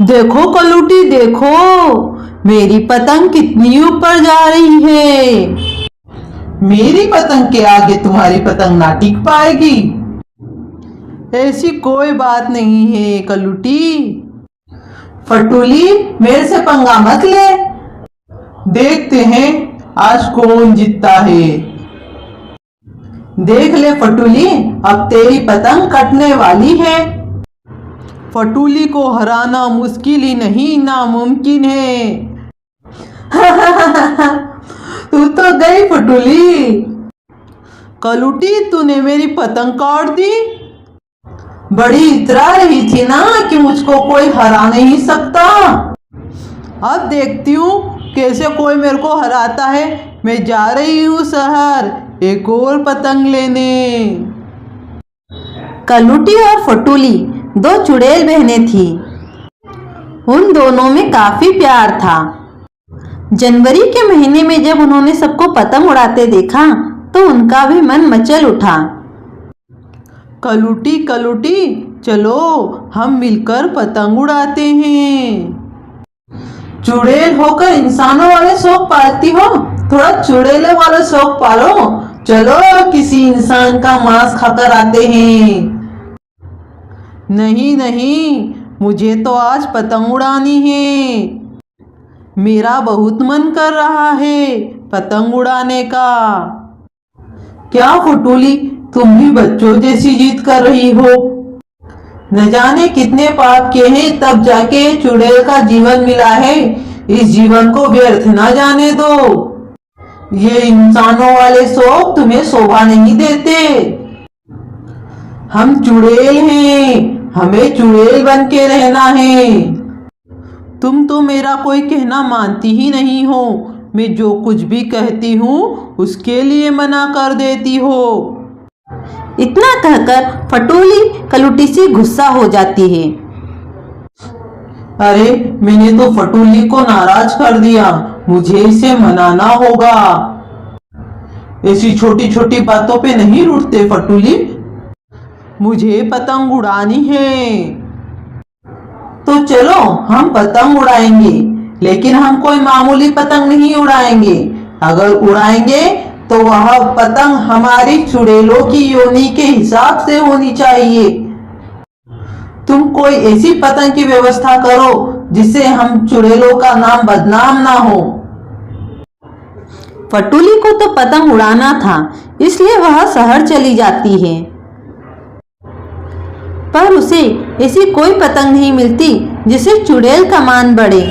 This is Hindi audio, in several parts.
देखो कलूटी देखो, मेरी पतंग कितनी ऊपर जा रही है। मेरी पतंग के आगे तुम्हारी पतंग ना टिक पाएगी। ऐसी कोई बात नहीं है कलूटी। फटूली, मेरे से पंगा मत ले। देखते हैं आज कौन जीतता है। देख ले फटूली, अब तेरी पतंग कटने वाली है। फटूली को हराना मुश्किल ही नहीं नामुमकिन है। तू तो गई फटूली। कलूटी तूने मेरी पतंग काट दी। बड़ी इतरा रही थी ना कि मुझको कोई हरा नहीं सकता। अब देखती हूँ कैसे कोई मेरे को हराता है। मैं जा रही हूँ शहर एक और पतंग लेने। कलूटी और फटूली दो चुड़ैल बहनें थी। उन दोनों में काफी प्यार था। जनवरी के महीने में जब उन्होंने सबको पतंग उड़ाते देखा तो उनका भी मन मचल उठा। कलूटी कलूटी चलो हम मिलकर पतंग उड़ाते हैं। चुड़ैल होकर इंसानों वाले शौक पालती हो, थोड़ा चुड़ैले वाले शौक पालो। चलो किसी इंसान का मांस खाकर आते हैं। नहीं नहीं, मुझे तो आज पतंग उड़ानी है। मेरा बहुत मन कर रहा है पतंग उड़ाने का। क्या फटूली, तुम भी बच्चों जैसी जिद कर रही हो। न जाने कितने पाप किए हैं तब जाके चुड़ैल का जीवन मिला है। इस जीवन को व्यर्थ ना जाने दो। ये इंसानों वाले शौक तुम्हें शोभा नहीं देते। हम चुड़ैल हैं, हमें चुड़ैल बन के रहना है। तुम तो मेरा कोई कहना मानती ही नहीं हो। मैं जो कुछ भी कहती हूँ उसके लिए मना कर देती हो। इतना कहकर फटूली कलूटी से गुस्सा हो जाती है। अरे मैंने तो फटूली को नाराज कर दिया, मुझे इसे मनाना होगा। ऐसी छोटी छोटी बातों पे नहीं रूठते फटूली। मुझे पतंग उड़ानी है। तो चलो हम पतंग उड़ाएंगे, लेकिन हम कोई मामूली पतंग नहीं उड़ाएंगे। अगर उड़ाएंगे तो वह पतंग हमारी चुड़ैलों की योनि के हिसाब से होनी चाहिए। तुम कोई ऐसी पतंग की व्यवस्था करो जिससे हम चुड़ैलों का नाम बदनाम ना हो। फटूली को तो पतंग उड़ाना था, इसलिए वह शहर चली जाती है। पर उसे ऐसी कोई पतंग नहीं मिलती जिसे चुड़ैल का मान बढ़े।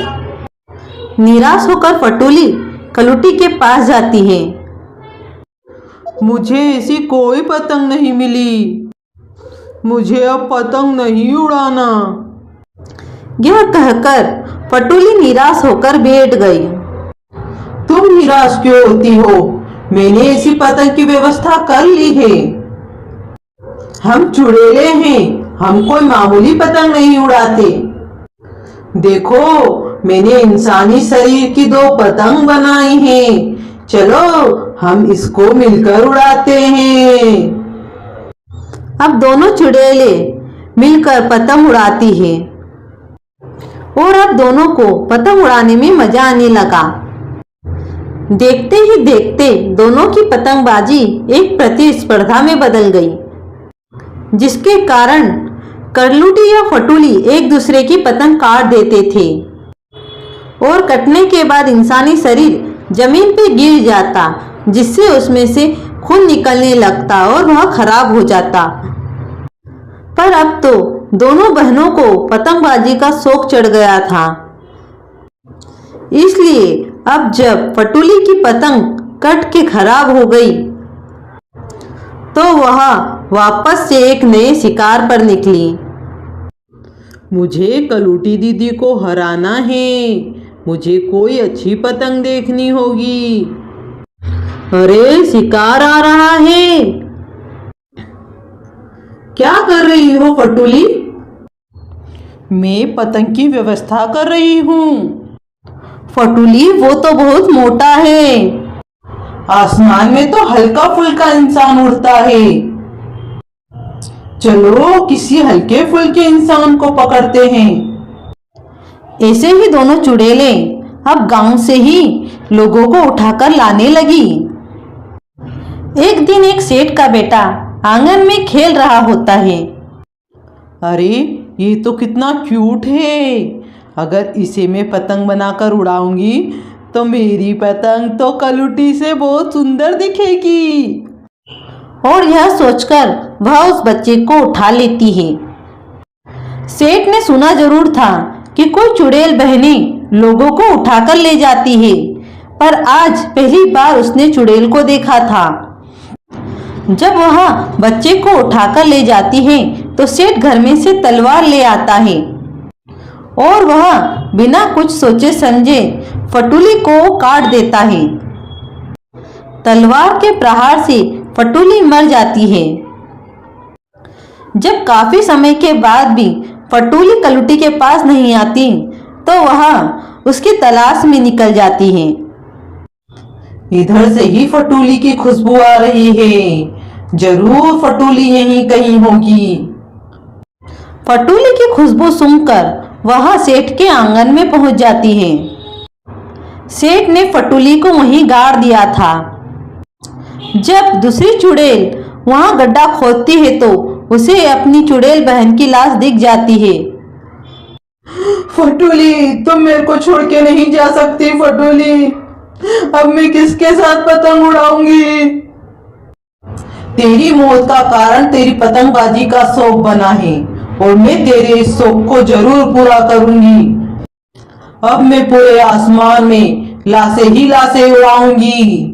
निराश होकर फटूली कलूटी के पास जाती है। मुझे ऐसी कोई पतंग नहीं मिली। मुझे अब पतंग नहीं उड़ाना। यह कहकर फटूली निराश होकर बैठ गई। तुम निराश क्यों होती हो? मैंने ऐसी पतंग की व्यवस्था कर ली है। हम चुड़ैले हैं, हम कोई मामूली पतंग नहीं उड़ाते। देखो मैंने इंसानी शरीर की दो पतंग बनाई हैं। चलो हम इसको मिलकर उड़ाते हैं। अब दोनों चुड़ैले मिलकर पतंग उड़ाती है और अब दोनों को पतंग उड़ाने में मजा आने लगा। देखते ही देखते दोनों की पतंगबाजी एक प्रतिस्पर्धा में बदल गई, जिसके कारण कलूटी या फटूली एक दूसरे की पतंग काट देते थे और कटने के बाद इंसानी शरीर जमीन पे गिर जाता, जिससे उसमें से खून निकलने लगता और वह खराब हो जाता। पर अब तो दोनों बहनों को पतंगबाजी का शौक चढ़ गया था, इसलिए अब जब फटूली की पतंग कट के खराब हो गई तो वह वापस से एक नए शिकार पर निकली। मुझे कलूटी दीदी को हराना है। मुझे कोई अच्छी पतंग देखनी होगी। अरे शिकार आ रहा है। क्या कर रही हो फटूली? मैं पतंग की व्यवस्था कर रही हूँ। फटूली वो तो बहुत मोटा है। आसमान में तो हल्का फुल्का इंसान उड़ता है। चलो किसी हल्के फुल्के इंसान को पकड़ते हैं। ऐसे ही दोनों चुड़ैले अब गांव से ही लोगों को उठाकर लाने लगी। एक दिन एक सेठ का बेटा आंगन में खेल रहा होता है। अरे ये तो कितना क्यूट है, अगर इसे मैं पतंग बनाकर उड़ाऊंगी तो मेरी पतंग तो कलुटी से बहुत सुंदर दिखेगी। और यह सोचकर वह उस बच्चे को उठा लेती है। सेठ ने सुना जरूर था कि कोई चुड़ैल बहनें लोगों को उठाकर ले जाती है, पर आज पहली बार उसने चुड़ैल को देखा था। जब वह बच्चे को उठाकर ले जाती है तो सेठ घर में से तलवार ले आता है और वह बिना कुछ सोचे समझे फटूली को काट देता है। तलवार के प्रहार से फटूली मर जाती है। जब काफी समय के बाद भी फटूली कलुटी के पास नहीं आती तो वह उसकी तलाश में निकल जाती है। इधर से ही फटूली की खुशबू आ रही है, जरूर फटूली यहीं कहीं होगी। फटूली की खुशबू सुनकर वह सेठ के आंगन में पहुंच जाती है। सेठ ने फटूली को वहीं गाड़ दिया था। जब दूसरी चुड़ैल वहां गड्ढा खोदती है तो उसे अपनी चुड़ैल बहन की लाश दिख जाती है। फटूली, तुम मेरे को छोड़ के नहीं जा सकती फटूली, अब मैं किसके साथ पतंग उड़ाऊंगी? तेरी मौत का कारण तेरी पतंगबाजी का शौक बना है और मैं तेरे इस शौक को जरूर पूरा करूंगी। अब मैं पूरे आसमान में लाशें ही लाशें उड़ाऊंगी।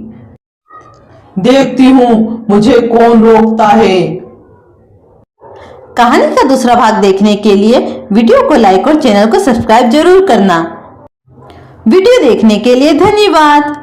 देखती हूँ मुझे कौन रोकता है। कहानी का दूसरा भाग देखने के लिए वीडियो को लाइक और चैनल को सब्सक्राइब जरूर करना। वीडियो देखने के लिए धन्यवाद।